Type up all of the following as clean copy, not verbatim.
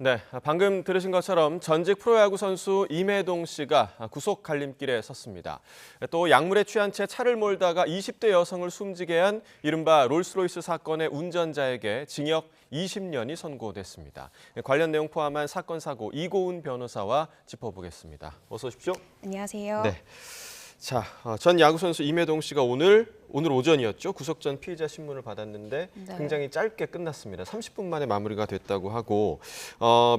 네, 방금 들으신 것처럼 전직 프로야구 선수 임혜동 씨가 구속 갈림길에 섰습니다. 또 약물에 취한 채 차를 몰다가 20대 여성을 숨지게 한 이른바 롤스로이스 사건의 운전자에게 징역 20년이 선고됐습니다. 관련 내용 포함한 사건 사고 이고은 변호사와 짚어보겠습니다. 어서 오십시오. 안녕하세요. 네. 자, 전 야구 선수 임혜동 씨가 오늘 오전이었죠. 구속 전 피의자 신문을 받았는데 네. 굉장히 짧게 끝났습니다. 30분 만에 마무리가 됐다고 하고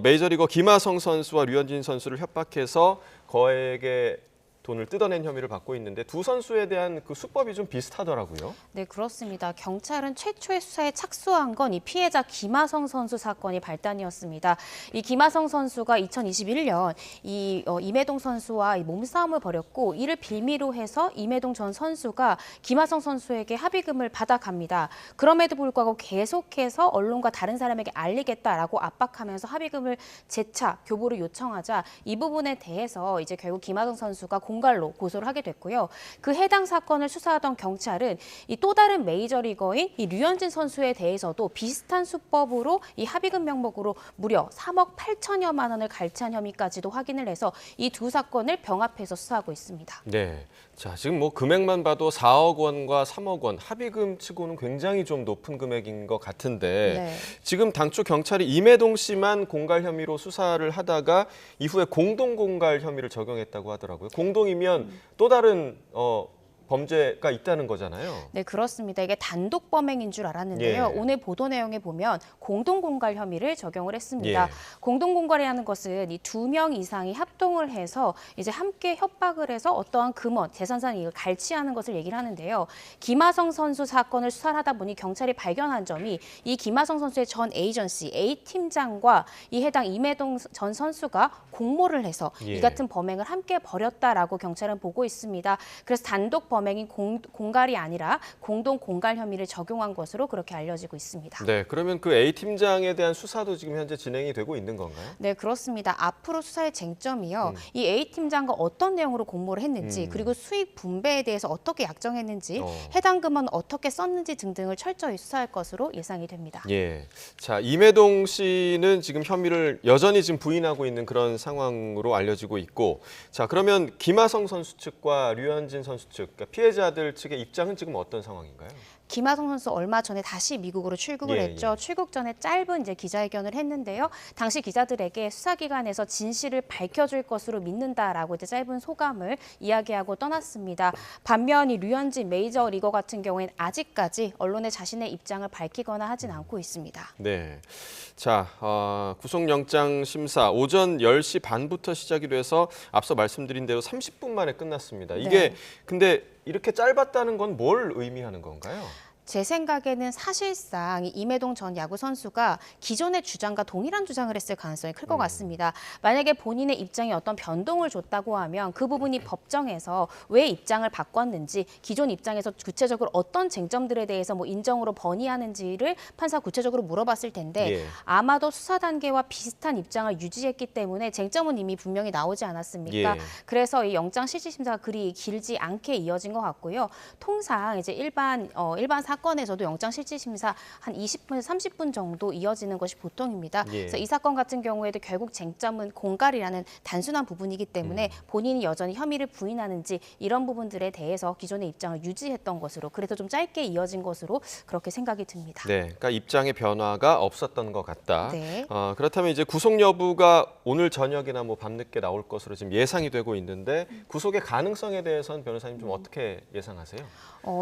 메이저리거 김하성 선수와 류현진 선수를 협박해서 거액의 돈을 뜯어낸 혐의를 받고 있는데 두 선수에 대한 그 수법이 좀 비슷하더라고요. 네, 그렇습니다. 경찰은 최초의 수사에 착수한 건 이 피해자 김하성 선수 사건이 발단이었습니다. 이 김하성 선수가 2021년 임혜동 선수와 몸싸움을 벌였고 이를 빌미로 해서 임혜동 전 선수가 김하성 선수에게 합의금을 받아갑니다. 그럼에도 불구하고 계속해서 언론과 다른 사람에게 알리겠다라고 압박하면서 합의금을 재차 교부를 요청하자 이 부분에 대해서 이제 결국 김하성 선수가 공갈로 고소를 하게 됐고요. 그 해당 사건을 수사하던 경찰은 이 또 다른 메이저리거인 이 류현진 선수에 대해서도 비슷한 수법으로 이 합의금 명목으로 무려 3억 8천여만 원을 갈취한 혐의까지도 확인을 해서 이 두 사건을 병합해서 수사하고 있습니다. 네. 자, 지금 뭐 금액만 봐도 4억 원과 3억 원 합의금 치고는 굉장히 좀 높은 금액인 것 같은데 네. 지금 당초 경찰이 임혜동 씨만 공갈 혐의로 수사를 하다가 이후에 공동 공갈 혐의를 적용했다고 하더라고요. 공동이면 또 다른 범죄가 있다는 거잖아요. 네, 그렇습니다. 이게 단독 범행인 줄 알았는데요. 예. 오늘 보도 내용에 보면 공동공갈 혐의를 적용을 했습니다. 예. 공동공갈이라는 것은 이 2명 이상이 합동을 해서 이제 함께 협박을 해서 어떠한 금원, 재산상 이익을 갈취하는 것을 얘기를 하는데요. 김하성 선수 사건을 수사를 하다 보니 경찰이 발견한 점이 이 김하성 선수의 전 에이전시 A팀장과 이 해당 임혜동 전 선수가 공모를 해서 예. 이 같은 범행을 함께 벌였다라고 경찰은 보고 있습니다. 그래서 단독 범행인 공갈이 아니라 공동 공갈 혐의를 적용한 것으로 그렇게 알려지고 있습니다. 네, 그러면 그 A팀장에 대한 수사도 지금 현재 진행이 되고 있는 건가요? 네, 그렇습니다. 앞으로 수사의 쟁점이요. 이 A팀장과 어떤 내용으로 공모를 했는지 그리고 수익 분배에 대해서 어떻게 약정했는지 해당 금은 어떻게 썼는지 등등을 철저히 수사할 것으로 예상이 됩니다. 예. 자, 임혜동 씨는 지금 혐의를 여전히 지금 부인하고 있는 그런 상황으로 알려지고 있고, 자, 그러면 김하성 선수 측과 류현진 선수 측, 그러니까 피해자들 측의 입장은 지금 어떤 상황인가요? 김하성 선수 얼마 전에 다시 미국으로 출국을 예, 했죠. 예. 출국 전에 짧은 이제 기자회견을 했는데요. 당시 기자들에게 수사기관에서 진실을 밝혀줄 것으로 믿는다라고 이제 짧은 소감을 이야기하고 떠났습니다. 반면 이 류현진 메이저리거 같은 경우에는 아직까지 언론에 자신의 입장을 밝히거나 하진 않고 있습니다. 네. 자, 구속영장 심사 오전 10시 반부터 시작이 돼서 앞서 말씀드린 대로 30분 만에 끝났습니다. 이게 네. 근데 이렇게 짧았다는 건 뭘 의미하는 건가요? 제 생각에는 사실상 이 임혜동 전 야구 선수가 기존의 주장과 동일한 주장을 했을 가능성이 클 것 같습니다. 만약에 본인의 입장에 어떤 변동을 줬다고 하면 그 부분이 법정에서 왜 입장을 바꿨는지, 기존 입장에서 구체적으로 어떤 쟁점들에 대해서 뭐 인정으로 번의하는지를 판사 구체적으로 물어봤을 텐데 예. 아마도 수사 단계와 비슷한 입장을 유지했기 때문에 쟁점은 이미 분명히 나오지 않았습니까? 예. 그래서 이 영장 실질 심사가 그리 길지 않게 이어진 것 같고요. 통상 이제 일반 사건에서도 영장 실질 심사 한 20분에서 30분 정도 이어지는 것이 보통입니다. 예. 그래서 이 사건 같은 경우에도 결국 쟁점은 공갈이라는 단순한 부분이기 때문에 본인이 여전히 혐의를 부인하는지 이런 부분들에 대해서 기존의 입장을 유지했던 것으로, 그래서 좀 짧게 이어진 것으로 그렇게 생각이 듭니다. 네, 그러니까 입장의 변화가 없었던 것 같다. 네. 그렇다면 이제 구속 여부가 오늘 저녁이나 뭐 밤늦게 나올 것으로 지금 예상이 되고 있는데 구속의 가능성에 대해서는 변호사님 좀 어떻게 예상하세요?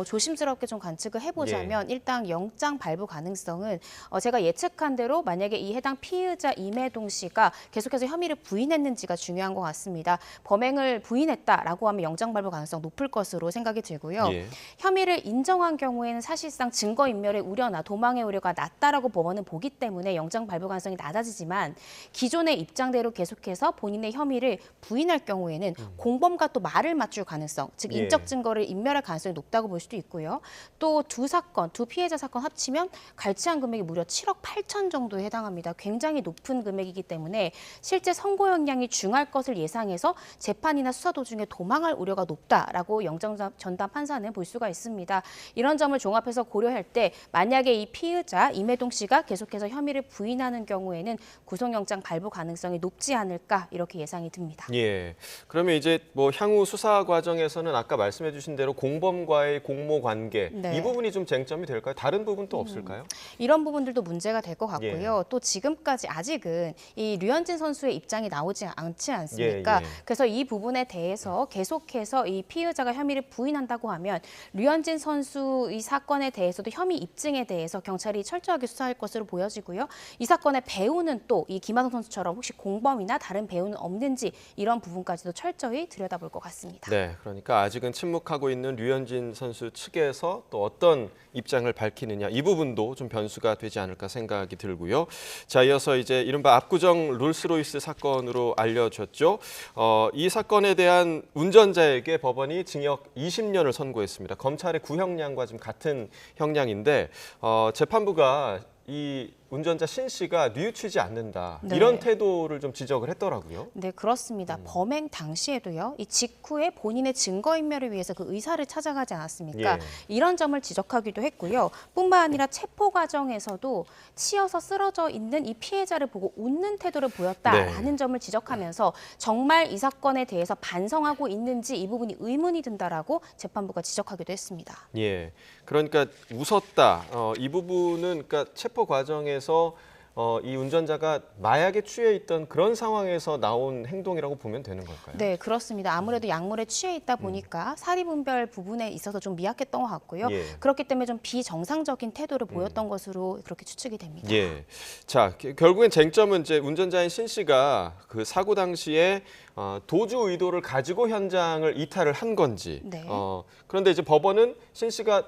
조심스럽게 좀 관측을 해보자면 일단 영장 발부 가능성은 제가 예측한 대로 만약에 이 해당 피의자 임혜동 씨가 계속해서 혐의를 부인했는지가 중요한 것 같습니다. 범행을 부인했다라고 하면 영장 발부 가능성 높을 것으로 생각이 들고요. 예. 혐의를 인정한 경우에는 사실상 증거인멸의 우려나 도망의 우려가 낮다라고 법원은 보기 때문에 영장 발부 가능성이 낮아지지만 기존의 입장대로 계속해서 본인의 혐의를 부인할 경우에는 공범과 또 말을 맞출 가능성, 즉 인적 증거를 인멸할 가능성이 높다고 볼 수도 있고요. 또 두 사건, 두 피해자 사건 합치면 갈취한 금액이 무려 7억 8천 정도에 해당합니다. 굉장히 높은 금액이기 때문에 실제 선고 형량이 중할 것을 예상해서 재판이나 수사 도중에 도망할 우려가 높다라고 영장 전담 판사는 볼 수가 있습니다. 이런 점을 종합해서 고려할 때 만약에 이 피의자 임혜동 씨가 계속해서 혐의를 부인하는 경우에는 구속영장 발부 가능성이 높지 않을까 이렇게 예상이 듭니다. 예. 그러면 이제 뭐 향후 수사 과정에서는 아까 말씀해 주신 대로 공범과의 공모 관계 네. 이 부분이 좀 쟁점이 될까요? 다른 부분 또 없을까요? 이런 부분들도 문제가 될 것 같고요. 또 지금까지 아직은 이 류현진 선수의 입장이 나오지 않지 않습니까? 예, 예. 그래서 이 부분에 대해서 계속해서 이 피의자가 혐의를 부인한다고 하면 류현진 선수 이 사건에 대해서도 혐의 입증에 대해서 경찰이 철저하게 수사할 것으로 보여지고요. 이 사건의 배우는 또 이 김하성 선수처럼 혹시 공범이나 다른 배우는 없는지 이런 부분까지도 철저히 들여다볼 것 같습니다. 네, 그러니까 아직은 침묵하고 있는 류현진 선수 측에서 또 어떤 입장을 밝히느냐 이 부분도 좀 변수가 되지 않을까 생각이 들고요. 자, 이어서 이제 이른바 압구정 롤스로이스 사건으로 알려졌죠. 이 사건에 대한 운전자에게 법원이 징역 20년을 선고했습니다. 검찰의 구형량과 좀 같은 형량인데 재판부가 이 운전자 신 씨가 뉘우치지 않는다. 네. 이런 태도를 좀 지적을 했더라고요. 네, 그렇습니다. 범행 당시에도요. 이 직후에 본인의 증거인멸을 위해서 그 의사를 찾아가지 않았습니까? 예. 이런 점을 지적하기도 했고요. 뿐만 아니라 체포 과정에서도 치여서 쓰러져 있는 이 피해자를 보고 웃는 태도를 보였다라는 점을 지적하면서 정말 이 사건에 대해서 반성하고 있는지 이 부분이 의문이 든다라고 재판부가 지적하기도 했습니다. 예, 그러니까 웃었다. 이 부분은 그러니까 체포 과정에서 이 운전자가 마약에 취해 있던 그런 상황에서 나온 행동이라고 보면 되는 걸까요? 네, 그렇습니다. 아무래도 약물에 취해 있다 보니까 사리분별 부분에 있어서 좀 미약했던 것 같고요. 예. 그렇기 때문에 좀 비정상적인 태도를 보였던 것으로 그렇게 추측이 됩니다. 예. 자, 결국엔 쟁점은 이제 운전자인 신 씨가 그 사고 당시에 도주 의도를 가지고 현장을 이탈을 한 건지. 네. 그런데 이제 법원은 신 씨가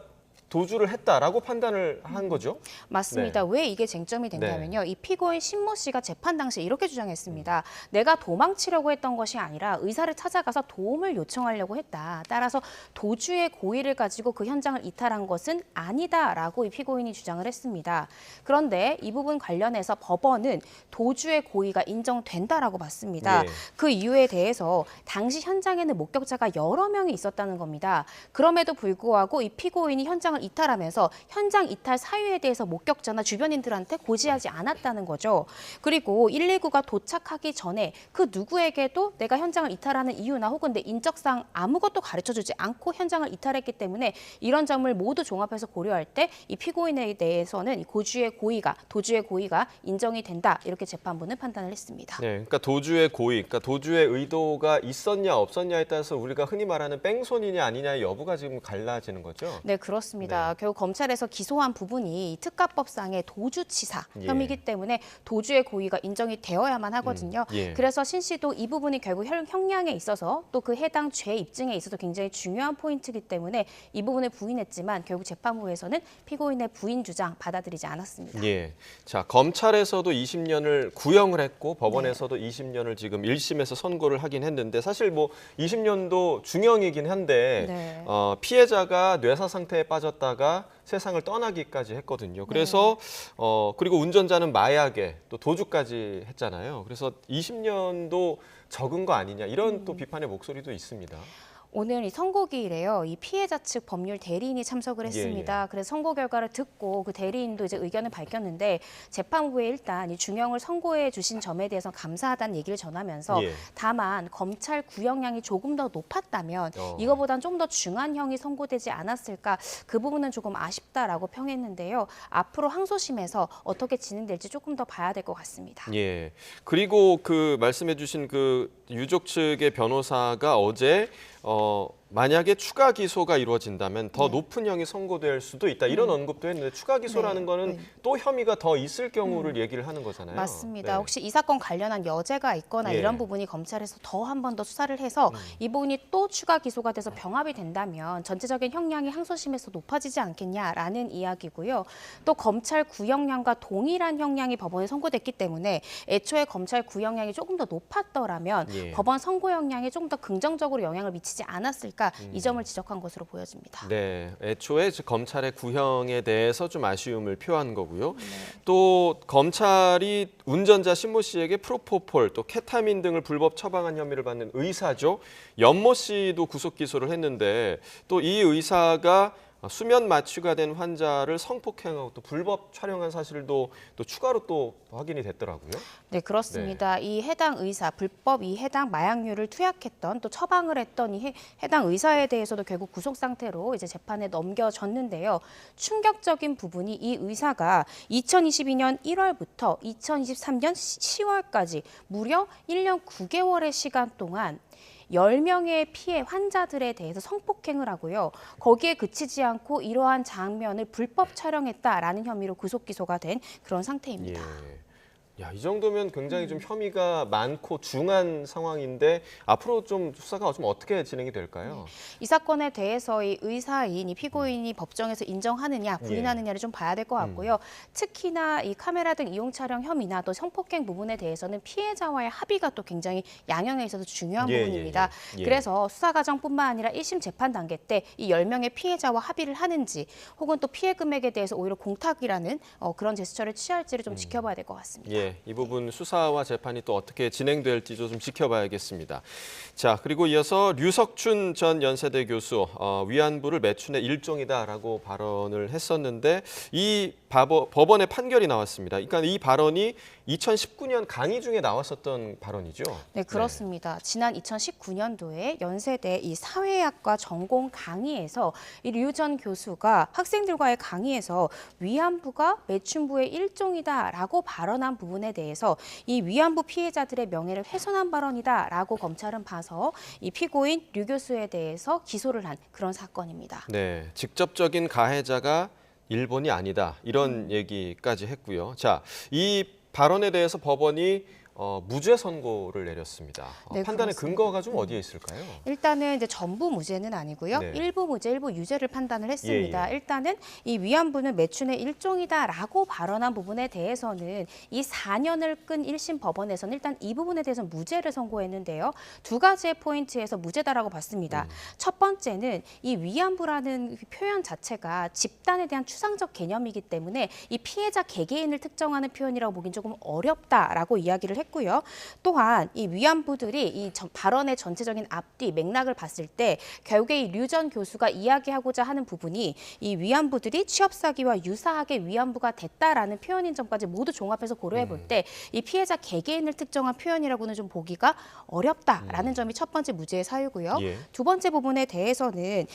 도주를 했다라고 판단을 한 거죠. 맞습니다. 네. 왜 이게 쟁점이 됐냐면요. 이 피고인 신모 씨가 재판 당시 이렇게 주장했습니다. 내가 도망치려고 했던 것이 아니라 의사를 찾아가서 도움을 요청하려고 했다. 따라서 도주의 고의를 가지고 그 현장을 이탈한 것은 아니다라고 이 피고인이 주장을 했습니다. 그런데 이 부분 관련해서 법원은 도주의 고의가 인정된다라고 봤습니다. 예. 그 이유에 대해서 당시 현장에는 목격자가 여러 명이 있었다는 겁니다. 그럼에도 불구하고 이 피고인이 현장을 이탈하면서 현장 이탈 사유에 대해서 목격자나 주변인들한테 고지하지 않았다는 거죠. 그리고 119가 도착하기 전에 그 누구에게도 내가 현장을 이탈하는 이유나 혹은 내 인적사항 아무것도 가르쳐주지 않고 현장을 이탈했기 때문에 이런 점을 모두 종합해서 고려할 때 이 피고인에 대해서는 이 도주의 고의가 인정이 된다. 이렇게 재판부는 판단을 했습니다. 네, 그러니까 도주의 고의, 그러니까 도주의 의도가 있었냐 없었냐에 따라서 우리가 흔히 말하는 뺑소니냐 아니냐의 여부가 지금 갈라지는 거죠. 네, 그렇습니다. 결국 검찰에서 기소한 부분이 특가법상의 도주치사 예. 혐의이기 때문에 도주의 고의가 인정이 되어야만 하거든요. 예. 그래서 신 씨도 이 부분이 결국 형량에 있어서 또 그 해당 죄 입증에 있어서 굉장히 중요한 포인트이기 때문에 이 부분을 부인했지만 결국 재판부에서는 피고인의 부인 주장 받아들이지 않았습니다. 예. 자, 검찰에서도 20년을 구형을 했고 법원에서도 20년을 지금 1심에서 선고를 하긴 했는데 사실 뭐 20년도 중형이긴 한데 네. 피해자가 뇌사 상태에 빠졌다가 세상을 떠나기까지 했거든요. 그래서 그리고 운전자는 마약에 또 도주까지 했잖아요. 그래서 20년도 적은 거 아니냐 이런 또 비판의 목소리도 있습니다. 오늘 이 선고기일에요. 이 피해자 측 법률 대리인이 참석을 했습니다. 그래서 선고 결과를 듣고 그 대리인도 이제 의견을 밝혔는데 재판부에 일단 이 중형을 선고해 주신 점에 대해서 감사하다는 얘기를 전하면서 예. 다만 검찰 구형량이 조금 더 높았다면 이거보단 좀 더 중한 형이 선고되지 않았을까 그 부분은 조금 아쉽다라고 평했는데요. 앞으로 항소심에서 어떻게 진행될지 조금 더 봐야 될 것 같습니다. 예. 그리고 그 말씀해주신 그 유족 측의 변호사가 어제 만약에 추가 기소가 이루어진다면 더 높은 형이 선고될 수도 있다. 이런 언급도 했는데 추가 기소라는 거는 또 혐의가 더 있을 경우를 얘기를 하는 거잖아요. 맞습니다. 네. 혹시 이 사건 관련한 여죄가 있거나 예. 이런 부분이 검찰에서 더 한 번 더 수사를 해서 이 부분이 또 추가 기소가 돼서 병합이 된다면 전체적인 형량이 항소심에서 높아지지 않겠냐라는 이야기고요. 또 검찰 구형량과 동일한 형량이 법원에 선고됐기 때문에 애초에 검찰 구형량이 조금 더 높았더라면 예. 법원 선고 형량에 조금 더 긍정적으로 영향을 미치지 않았을까 않았을까 이 점을 지적한 것으로 보여집니다. 네, 애초에 검찰의 구형에 대해서 좀 아쉬움을 표한 거고요. 또 검찰이 운전자 신모 씨에게 프로포폴, 또 케타민 등을 불법 처방한 혐의를 받는 의사죠. 연모 씨도 구속 기소를 했는데 또 이 의사가 수면 마취가 된 환자를 성폭행하고 또 불법 촬영한 사실도 또 추가로 또 확인이 됐더라고요. 네, 그렇습니다. 이 해당 의사, 불법 이 해당 마약류를 투약했던 또 처방을 했던 이 해당 의사에 대해서도 결국 구속 상태로 이제 재판에 넘겨졌는데요. 충격적인 부분이 이 의사가 2022년 1월부터 2023년 10월까지 무려 1년 9개월의 시간 동안 10명의 피해 환자들에 대해서 성폭행을 하고요. 거기에 그치지 않고 이러한 장면을 불법 촬영했다라는 혐의로 구속 기소가 된 그런 상태입니다. 예. 야, 이 정도면 굉장히 좀 혐의가 많고 중한 상황인데 앞으로 좀 수사가 좀 어떻게 진행이 될까요? 이 사건에 대해서 이 의사인 이 피고인이 법정에서 인정하느냐 부인하느냐를 좀 봐야 될 것 같고요. 특히나 이 카메라 등 이용 촬영 혐의나 또 성폭행 부분에 대해서는 피해자와의 합의가 또 굉장히 양형에 있어서 중요한 부분입니다. 예. 그래서 수사 과정뿐만 아니라 1심 재판 단계 때 이 10명의 피해자와 합의를 하는지 혹은 또 피해 금액에 대해서 오히려 공탁이라는 그런 제스처를 취할지를 좀 지켜봐야 될 것 같습니다. 예, 이 부분 수사와 재판이 또 어떻게 진행될지도 좀 지켜봐야겠습니다. 자, 그리고 이어서 류석춘 전 연세대 교수 위안부를 매춘의 일종이다라고 발언을 했었는데 이 법원의 판결이 나왔습니다. 그러니까 이 발언이 2019년 강의 중에 나왔었던 발언이죠. 네, 그렇습니다. 지난 2019년도에 연세대 이 사회학과 전공 강의에서 이 류 전 교수가 학생들과의 강의에서 위안부가 매춘부의 일종이다라고 발언한 부분에 대해서 이 위안부 피해자들의 명예를 훼손한 발언이다라고 검찰은 봐서 이 피고인 류 교수에 대해서 기소를 한 그런 사건입니다. 네, 직접적인 가해자가 일본이 아니다 이런 얘기까지 했고요. 자, 이 발언에 대해서 법원이 무죄 선고를 내렸습니다. 네, 판단의 그렇습니다. 근거가 좀 어디에 있을까요? 일단은 이제 전부 무죄는 아니고요. 네. 일부 무죄, 일부 유죄를 판단을 했습니다. 예. 일단은 이 위안부는 매춘의 일종이다라고 발언한 부분에 대해서는 이 4년을 끈 1심 법원에서는 일단 이 부분에 대해서 무죄를 선고했는데요. 두 가지의 포인트에서 무죄다라고 봤습니다. 첫 번째는 이 위안부라는 표현 자체가 집단에 대한 추상적 개념이기 때문에 이 피해자 개개인을 특정하는 표현이라고 보긴 조금 어렵다라고 이야기를 했고요. 또한 이 위안부들이 이 발언의 전체적인 앞뒤 맥락을 봤을 때 결국에 이 류 전 교수가 이야기하고자 하는 부분이 이 위안부들이 취업 사기와 유사하게 위안부가 됐다라는 표현인 점까지 모두 종합해서 고려해 볼 때 이 피해자 개개인을 특정한 표현이라고는 좀 보기가 어렵다라는 점이 첫 번째 무죄의 사유고요. 예. 두 번째 부분에 대해서는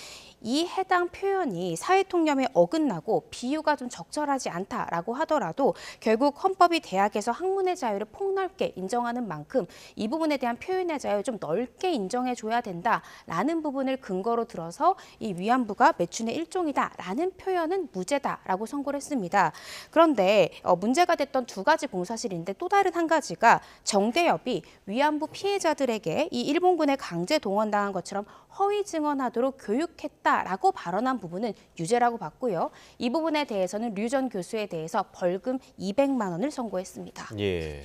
이 해당 표현이 사회통념에 어긋나고 비유가 좀 적절하지 않다라고 하더라도 결국 헌법이 대학에서 학문의 자유를 폭넓게 인정하는 만큼 이 부분에 대한 표현의 자유를 좀 넓게 인정해줘야 된다라는 부분을 근거로 들어서 이 위안부가 매춘의 일종이다라는 표현은 무죄다라고 선고를 했습니다. 그런데 문제가 됐던 두 가지 공사실인데 또 다른 한 가지가 정대협이 위안부 피해자들에게 이 일본군에 강제 동원당한 것처럼 허위 증언하도록 교육했다라고 발언한 부분은 유죄라고 봤고요. 이 부분에 대해서는 류 전 교수에 대해서 벌금 200만 원을 선고했습니다. 예.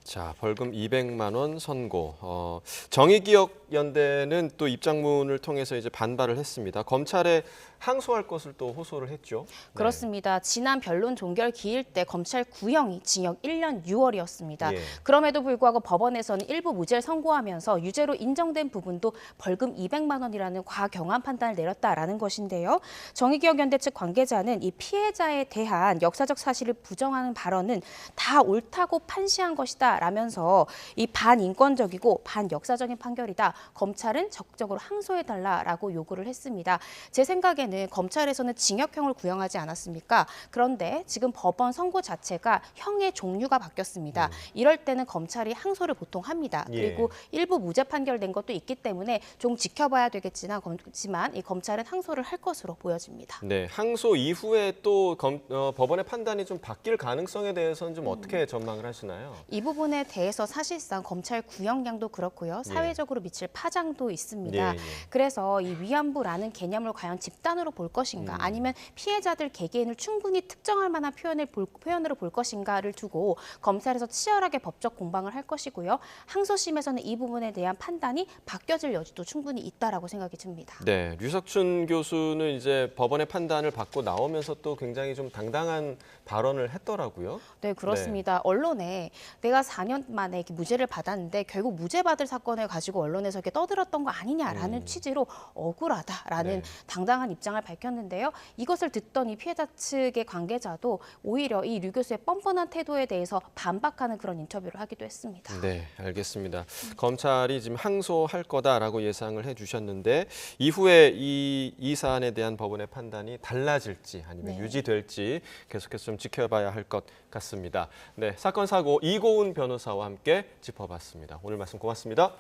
자, 벌금 200만 원 선고. 정의기억연대는 또 입장문을 통해서 이제 반발을 했습니다. 검찰에 항소할 것을 또 호소를 했죠. 그렇습니다. 지난 변론 종결 기일 때 검찰 구형이 징역 1년 6월이었습니다. 예. 그럼에도 불구하고 법원에서는 일부 무죄를 선고하면서 유죄로 인정된 부분도 벌금 200만 원이라는 과경한 판단을 내렸다라는 것인데요. 정의기억연대 측 관계자는 이 피해자에 대한 역사적 사실을 부정하는 발언은 다 옳다고 판시한 것이다 라면서 이 반인권적이고 반역사적인 판결이다. 검찰은 적극적으로 항소해달라라고 요구를 했습니다. 제 생각에는 검찰에서는 징역형을 구형하지 않았습니까? 그런데 지금 법원 선고 자체가 형의 종류가 바뀌었습니다. 이럴 때는 검찰이 항소를 보통 합니다. 예. 그리고 일부 무죄 판결된 것도 있기 때문에 좀 지켜봐야 되겠지만 이 검찰은 항소를 할 것으로 보여집니다. 네, 항소 이후에 또 법원의 판단이 좀 바뀔 가능성에 대해서는 좀 어떻게 전망을 하시나요? 이 부분에 대해서 사실상 검찰 구형량도 그렇고요. 사회적으로 미칠 파장도 있습니다. 예. 그래서 이 위안부라는 개념을 과연 집단 판단으로 볼 것인가 아니면 피해자들 개개인을 충분히 특정할 만한 표현으로 볼 것인가를 두고 검찰에서 치열하게 법적 공방을 할 것이고요. 항소심에서는 이 부분에 대한 판단이 바뀌어질 여지도 충분히 있다라고 생각이 듭니다. 네, 류석춘 교수는 이제 법원의 판단을 받고 나오면서 또 굉장히 좀 당당한 발언을 했더라고요. 네, 그렇습니다. 언론에 내가 4년 만에 이렇게 무죄를 받았는데 결국 무죄 받을 사건을 가지고 언론에서 이렇게 떠들었던 거 아니냐라는 취지로 억울하다라는 네. 당당한 입장을 밝혔는데요. 이것을 듣던 이 피해자 측의 관계자도 오히려 이 류 교수의 뻔뻔한 태도에 대해서 반박하는 그런 인터뷰를 하기도 했습니다. 네, 알겠습니다. 검찰이 지금 항소할 거다라고 예상을 해주셨는데 이후에 이 사안에 대한 법원의 판단이 달라질지 아니면 네. 유지될지 계속해서 좀 지켜봐야 할 것 같습니다. 네, 사건 사고 이고은 변호사와 함께 짚어봤습니다. 오늘 말씀 고맙습니다.